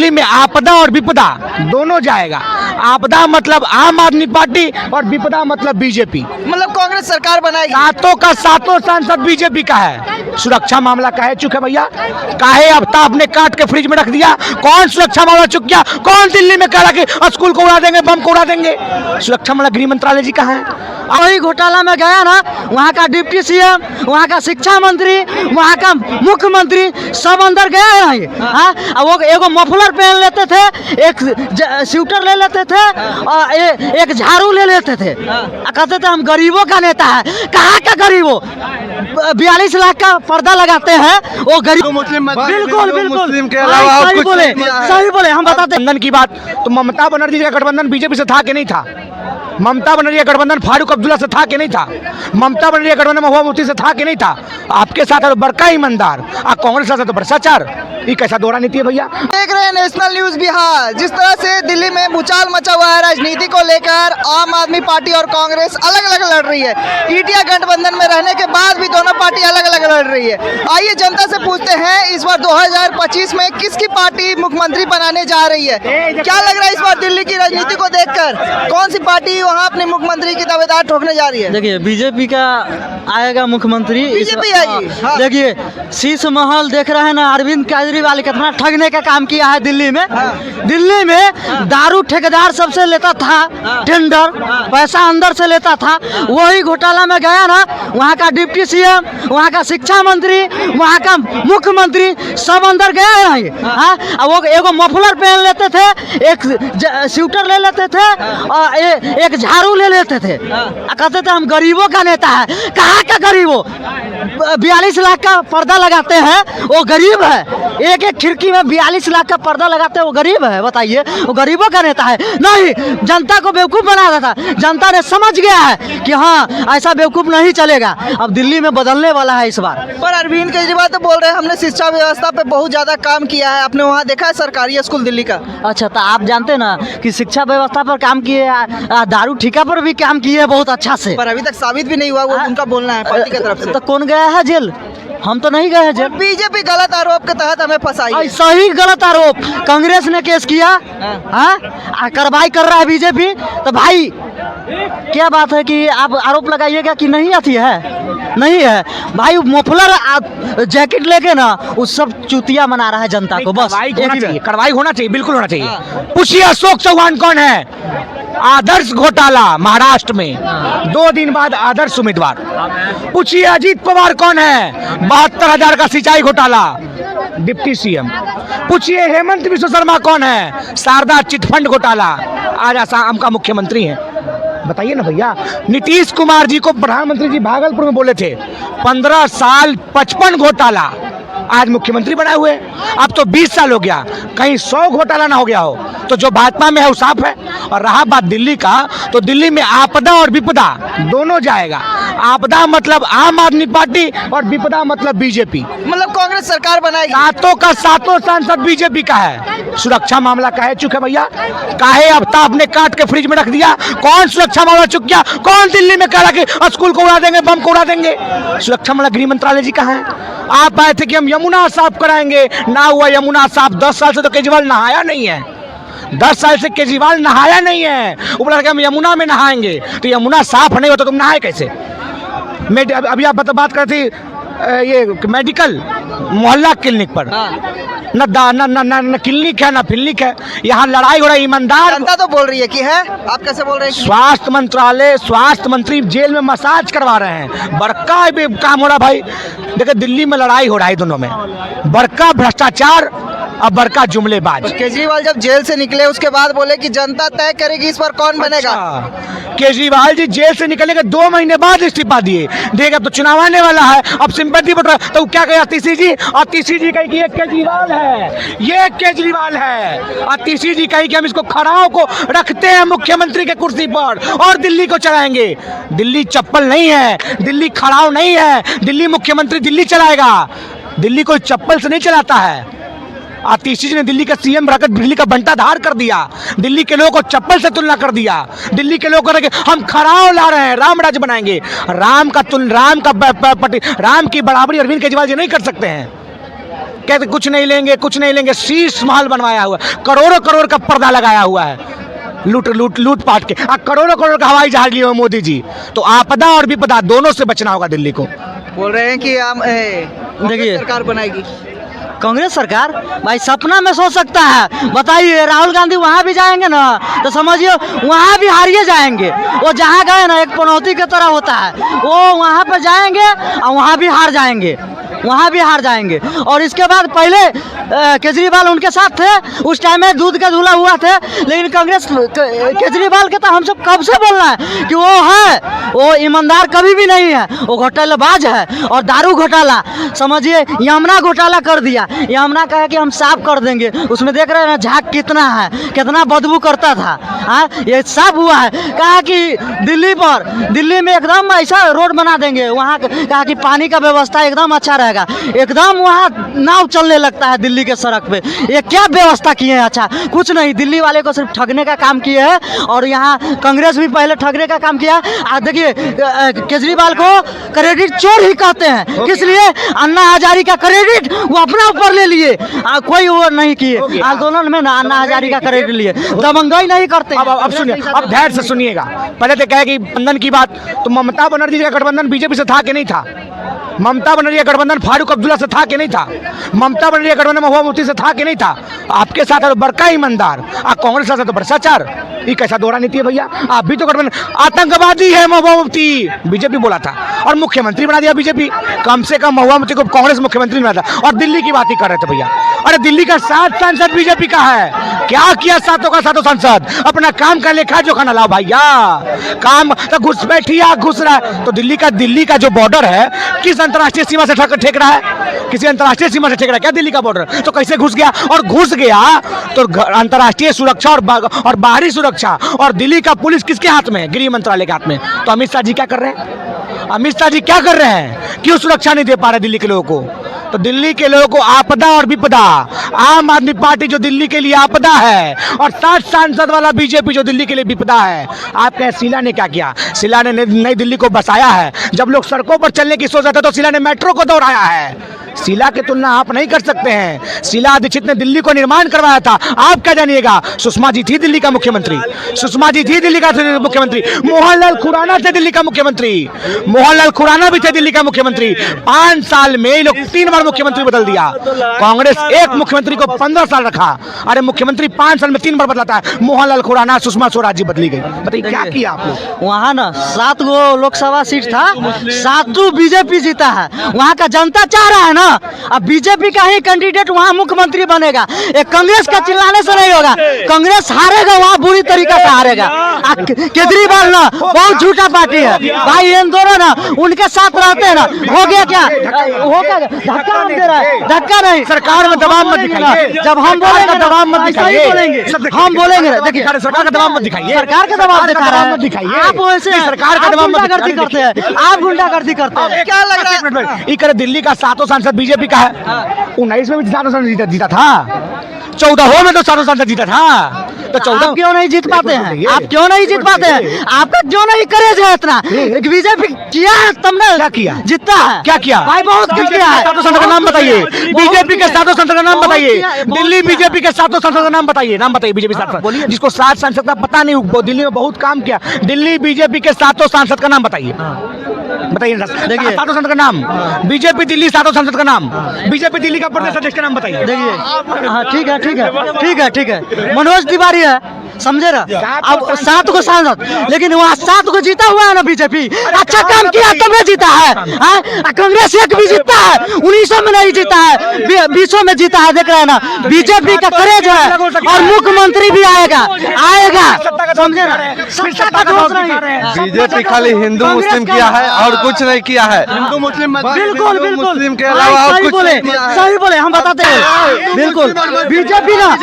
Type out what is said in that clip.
दिल्ली में आपदा और विपदा दोनों जाएगा। आपदा मतलब आम आदमी पार्टी और विपदा मतलब बीजेपी। मतलब कांग्रेस सरकार बनाएगी। सातों का सातों सांसद बीजेपी का है। सुरक्षा मामला काहे चुके भैया, काहे अब आपने काट के फ्रिज में रख दिया? कौन सुरक्षा मामला चुक गया? कौन दिल्ली में कह रहा कि स्कूल को उड़ा देंगे, बम को उड़ा देंगे? सुरक्षा मामला गृह मंत्रालय जी कहाँ है? वही घोटाला में गया ना, वहाँ का डिप्टी सीएम, वहाँ का शिक्षा मंत्री, वहाँ का मुख्यमंत्री सब अंदर गया है ये। हाँ, वो एगो मफलर पहन लेते थे, एक स्वेटर ले लेते थे और एक झाड़ू ले लेते थे। कहते थे हम गरीबों का नेता है। कहाँ का गरीबों? 42 लाख का पर्दा लगाते हैं वो गरीब मुस्लिम। बिल्कुल बिल्कुल सही बोले हम बताते। गठबंधन की बात तो ममता बनर्जी का गठबंधन बीजेपी से था कि नहीं था? ममता बनर्जी का गठबंधन फारूक अब्दुल्ला से था कि नहीं था? ममता बनर्जी का गठबंधन महुआ मुफ्ती से था कि नहीं था? आपके साथ है तो बड़का ईमानदार, कांग्रेस के साथ तो भ्रष्टाचार। ये कैसा दोहरा नीति है भैया? देख रहे हैं नेशनल न्यूज बिहार। जिस तरह से दिल्ली में भूचाल मचा हुआ है राजनीति को लेकर, आम आदमी पार्टी और कांग्रेस अलग अलग लड़ रही है। इंडिया गठबंधन में रहने के बाद भी दोनों पार्टी अलग अलग लड़ रही है। आइए जनता से पूछते हैं इस बार 2025 में किसकी पार्टी मुख्यमंत्री बनाने जा रही है। क्या लग रहा है इस बार दिल्ली की राजनीति को देखकर, कौन सी पार्टी वहाँ अपने मुख्यमंत्री की दावेदार ठोकने जा रही है? देखिए बीजेपी का आएगा मुख्यमंत्री। बीजेपी आएगी। हाँ। देखिए शीश महल देख रहे हैं ना, अरविंद केजरीवाल कितना ठगने का काम किया है दिल्ली में। दिल्ली में दारू ठेकेदार सबसे लेता था टेंडर, पैसा अंदर से लेता था। वही घोटाला में गया ना, वहाँ का डिप्टी सीएम, वहाँ का शिक्षा मंत्री, वहाँ का मुख्यमंत्री सब अंदर गया है ये। हाँ, वो एगो मफलर पहन लेते थे, एक स्वेटर ले लेते थे और एक झाड़ू ले लेते थे। कहते थे हम गरीबों का नेता है। कहाँ का गरीबों? 42 लाख का पर्दा लगाते हैं वो गरीब है। एक एक खिड़की में 42 लाख का पर्दा लगाते हैं वो गरीब है? बताइए, वो गरीबों का नेता है? नहीं, जनता को बेवकूफ़ बना रहा था। जनता ने समझ गया है कि हाँ ऐसा बेवकूफ़ नहीं चलेगा। अब दिल्ली में बदलने वाला है इस बार। पर अरविंद केजरीवाल तो बोल रहे हैं हमने शिक्षा व्यवस्था पे बहुत ज़्यादा काम किया है। आपने वहाँ देखा है सरकारी स्कूल दिल्ली का? अच्छा, तो आप जानते ना कि शिक्षा व्यवस्था पर काम किए, दारू ठेका पर भी काम किए बहुत अच्छा से। पर अभी तक साबित भी नहीं हुआ, वो उनका बोलना है पार्टी की तरफ से। तो कौन गया है जेल? हम तो नहीं गए हैं जेल। बीजेपी गलत आरोप के तहत हमें फंसाई है। सही गलत आरोप कांग्रेस ने केस किया, हाँ, कार्रवाई कर रहा है बीजेपी। तो भाई क्या बात है कि आप आरोप लगाइएगा कि नहीं आती है? नहीं है भाई। मफलर जैकेट लेके ना उस सब चुतिया मना रहा है जनता को। बस कार्रवाई होना चाहिए, बिल्कुल होना चाहिए। पूछिए अशोक चौहान कौन है? आदर्श घोटाला महाराष्ट्र में 2 दिन बाद आदर्श उम्मीदवार। पूछिए अजीत पवार कौन है? 72,000 का सिंचाई घोटाला, डिप्टी सीएम। पूछिए हेमंत बिश्व शर्मा कौन है? शारदा चिटफंड घोटाला, आज आसाम का मुख्यमंत्री है। बताइए ना भैया। नीतीश कुमार जी को प्रधानमंत्री जी भागलपुर में बोले थे 15 साल 55 घोटाला, आज मुख्यमंत्री बनाए हुए। अब तो 20 साल हो गया, कहीं 100 घोटाला ना हो गया हो। तो जो भाजपा में है वो साफ है। और रहा बात दिल्ली का, तो दिल्ली में आपदा और विपदा दोनों जाएगा। आपदा मतलब आम आदमी पार्टी और विपदा मतलब बीजेपी। मतलब कांग्रेस सरकार बनाएगी। सातों का सातों सांसद बीजेपी का है। सुरक्षा मामला काहे चुके भैया, काहे अब आपने काट के फ्रिज में रख दिया? कौन सुरक्षा मामला चुक गया? कौन दिल्ली में कह रहा कि स्कूल को उड़ा देंगे, बम को उड़ा देंगे? सुरक्षा मामला गृह मंत्रालय जी कहाँ है? आप आए थे कि हम यमुना साफ कराएंगे, ना हुआ यमुना साफ। 10 साल से तो केजरीवाल नहाया नहीं है। 10 साल से केजरीवाल नहाया नहीं है। वो बोला कि हम यमुना में नहाएंगे, तो यमुना साफ नहीं होता तुम नहाए कैसे? अभी आप बात कर थी ये मेडिकल मोहल्ला क्लिनिक पर, न क्लिनिक है न फिल्निक है। यहाँ लड़ाई हो रहा है। ईमानदार जनता तो बोल रही है कि है, आप कैसे बोल रहे हैं? स्वास्थ्य मंत्रालय, स्वास्थ्य मंत्री जेल में मसाज करवा रहे हैं। बड़का काम हो रहा भाई। देखिए दिल्ली में लड़ाई हो रहा है दोनों में, बड़का भ्रष्टाचार और बड़का जुमलेबाज। केजरीवाल जब जेल से निकले उसके बाद बोले कि जनता तय करेगी इस बार कौन बनेगा। केजरीवाल जी जेल से निकलने के 2 महीने बाद इस्तीफा दिए। देगा तो चुनाव आने वाला है, अब सिंपैथी बट रहा है। तो क्या कहे तीसी जी? और तीसी जी कही कि ये केजरीवाल है, ये केजरीवाल है। और तीसी जी कही कि हम इसको खड़ाओं को रखते हैं मुख्यमंत्री के कुर्सी पर और दिल्ली को चलाएंगे। दिल्ली चप्पल नहीं है, दिल्ली खड़ाओ नहीं है, दिल्ली मुख्यमंत्री दिल्ली चलाएगा। दिल्ली कोई चप्पल से नहीं चलाता है। आतिशी जी ने दिल्ली का सीएम रहकर दिल्ली का बंटाधार कर दिया, दिल्ली के लोगों को चप्पल से तुलना कर दिया। दिल्ली के लोग कह हम खड़ाओ ला रहे हैं, राम राज्य बनाएंगे। राम की बराबरी अरविंद केजरीवाल जी नहीं कर सकते हैं। कहते कुछ नहीं लेंगे, कुछ नहीं लेंगे। शीश महल बनवाया हुआ, करोड़ों करोड़ का पर्दा लगाया हुआ है, लूट पाट के। करोड़ों करोड़ का हवाई जहाज लिए हुए मोदी जी। तो आपदा और विपदा दोनों से बचना होगा दिल्ली को। बोल रहे हैं कि हम देखिए, सरकार बनाएगी। कांग्रेस सरकार भाई सपना में सोच सकता है। बताइए, राहुल गांधी वहाँ भी जाएंगे ना तो समझिए वहाँ भी हारिए जाएंगे। वो जहाँ गए ना एक पनौती की तरह होता है, वो वहाँ पर जाएंगे और वहाँ भी हार जाएंगे, वहाँ भी हार जाएंगे। और इसके बाद पहले केजरीवाल उनके साथ थे, उस टाइम में दूध का धुला हुआ थे। लेकिन कांग्रेस केजरीवाल के तो हम सब कब से बोल रहे हैं कि वो ईमानदार कभी भी नहीं है, वो घोटालाबाज है। और दारू घोटाला समझिए यमुना घोटाला कर दिया। यमुना कहा कि हम साफ कर देंगे, उसमें देख रहे हैं ना झाग कितना है, कितना बदबू करता था। हाँ, ये साफ हुआ है। कहा कि दिल्ली में एकदम ऐसा रोड बना देंगे, वहाँ कहा कि पानी का व्यवस्था एकदम अच्छा रहेगा, एकदम वहाँ नाव चलने लगता है दिल्ली के सड़क पे। ये क्या व्यवस्था किए हैं? अच्छा कुछ नहीं, दिल्ली वाले को सिर्फ ठगने का काम किए हैं। और यहाँ कांग्रेस भी पहले ठगने का काम किया। आज देखिए केजरीवाल को क्रेडिट चोर ही कहते हैं, किस लिए? अन्ना हजारी का क्रेडिट वो अपना ऊपर ले लिए, कोई वो नहीं किए। आंदोलन में ना अन्ना हजारी का क्रेडिट लिए, दबंगई नहीं करते। अब सुनिए, अब धैर्य से सुनिएगा। पहले तो कहे कि गठबंधन की बात, तो ममता बनर्जी का गठबंधन बीजेपी से था कि नहीं था? ममता बनर्जी का गठबंधन फारूक अब्दुल्ला से था कि नहीं था? ममता बनर्जी का गठबंधन महुआ मुफ्ती से था कि नहीं था? आपके साथ है तो बड़का ईमानदार, कांग्रेस के साथ तो भ्रष्टाचार। ये कैसा दोहरा नीति है भैया? आप भी तो गठबंधन आतंकवादी है महुआ मुफ्ती, बीजेपी बोला था, और मुख्यमंत्री बना दिया बीजेपी। कम से कम महुआ मुफ्ती को कांग्रेस मुख्यमंत्री बना था, और दिल्ली की बात ही कर रहे थे भैया। अरे दिल्ली का 7 सांसद बीजेपी का है, क्या किया सातों का सातों सांसद? अपना काम का लेखा जोखा ना लाओ भैया, काम तो घुसपैठिया घुस रहा है। तो दिल्ली का जो बॉर्डर है किस अंतर्राष्ट्रीय सीमा से ठेक रहा है? किसी अंतर्राष्ट्रीय सीमा से ठेक रहा है क्या दिल्ली का बॉर्डर? तो कैसे घुस गया? और घुस गया तो अंतर्राष्ट्रीय सुरक्षा और बाहरी सुरक्षा और दिल्ली का पुलिस किसके हाथ में? गृह मंत्रालय के हाथ में। तो अमित शाह जी क्या कर रहे हैं? अमित शाह जी क्या कर रहे हैं? क्यों सुरक्षा नहीं दे पा रहे दिल्ली के लोगों को? तो दिल्ली के लोगों को आपदा और विपदा, आम आदमी पार्टी जो दिल्ली के लिए आपदा है, और 7 सांसद वाला बीजेपी जो दिल्ली के लिए विपदा है। आप कहें शीला ने क्या किया? शीला ने नई दिल्ली को बसाया है। जब लोग सड़कों पर चलने की सोच रहे थे तो शीला ने मेट्रो को दोहराया है। शीला की तुलना आप नहीं कर सकते हैं। शीला दीक्षित ने दिल्ली को निर्माण करवाया था, आप क्या जानिएगा? सुषमा जी थी दिल्ली का मुख्यमंत्री, सुषमा जी थी दिल्ली का मुख्यमंत्री। मोहनलाल खुराना थे दिल्ली का मुख्यमंत्री, मोहनलाल खुराना भी थे दिल्ली का मुख्यमंत्री। 5 साल में ये लोग 3 बार मुख्यमंत्री बदल दिया। कांग्रेस एक मुख्यमंत्री को 15 साल रखा। अरे मुख्यमंत्री 5 साल में 3 बार बदलाता है। मोहनलाल खुराना, सुषमा स्वराज जी बदली गई। बताइए क्या किया आप लोग? वहाँ ना 7 गो लोकसभा सीट था, 7 बीजेपी जीता है। वहाँ का जनता चाह रहा है ना, अब बीजेपी का ही कैंडिडेट वहाँ मुख्यमंत्री बनेगा। एक कांग्रेस का चिल्लाने से नहीं होगा, कांग्रेस हारेगा वहाँ बुरी तरीका से हारेगा। केजरीवाल ना बहुत झूठा पार्टी है भाई, इन दोनों ना उनके साथ रहते हैं ना। हो गया क्या? हो गया धक्का हम दे रहा है, धक्का नहीं। सरकार में दबाव मत दिखाइए, जब हम बोलेंगे दबाव मत दिखाइए, हम बोलेंगे। देखिए सरकार का दबाव मत दिखाइए, सरकार का दबाव दिखा रहा है, दिखाइए। आप वैसे सरकार का दबाव गुंडागर्दी करते हैं, आप गुंडागर्दी करते हैं। क्या लग रहा है? इकर दिल्ली का 7 सांसद बीजेपी का है। 19 में भी 7 सांसद जीता था, 14 में तो 7 सांसद जीता था। तो 14 क्यों नहीं जीत पाते हैं? आप क्यों नहीं जीत पाते हैं? आपका क्यों नहीं करेज है इतना? बीजेपी किया है तुमने, क्या किया? जीता है, क्या किया भाई? बहुत कुछ किया है। 7 सांसद का नाम बताइए, बीजेपी के 7 सांसद का नाम बताइए। दिल्ली बीजेपी के 7 सांसद का नाम बताइए, नाम बताइए बीजेपी सांसद जिसको 7 सांसद का पता नहीं, वो दिल्ली में बहुत काम किया। दिल्ली बीजेपी के 7 सांसद का नाम बताइए, बताइए। देखिए 7 सांसद का नाम, बीजेपी दिल्ली 7 सांसद का नाम, बीजेपी दिल्ली का प्रदेश अध्यक्ष का नाम बताइए। देखिए हाँ ठीक है, ठीक है, ठीक है, ठीक है। मनोज तिवारी है, समझे ना? अब 7 को सांसद, लेकिन वहाँ 7 को जीता हुआ है ना बीजेपी। अच्छा काम किया तुमने जीता है। कांग्रेस एक भी जीता है, 1900 में नहीं जीता है, 20 में जीता है। देख रहे हैं ना, बीजेपी का करेज है, और मुख्यमंत्री भी आएगा, समझे ना? बीजेपी खाली हिंदू मुस्लिम किया है और कुछ नहीं किया है। हिंदू मुस्लिम बिल्कुल बिल्कुल मुस्लिम के अलावा सही बोले, हम बताते हैं। बिल्कुल बीजेपी ना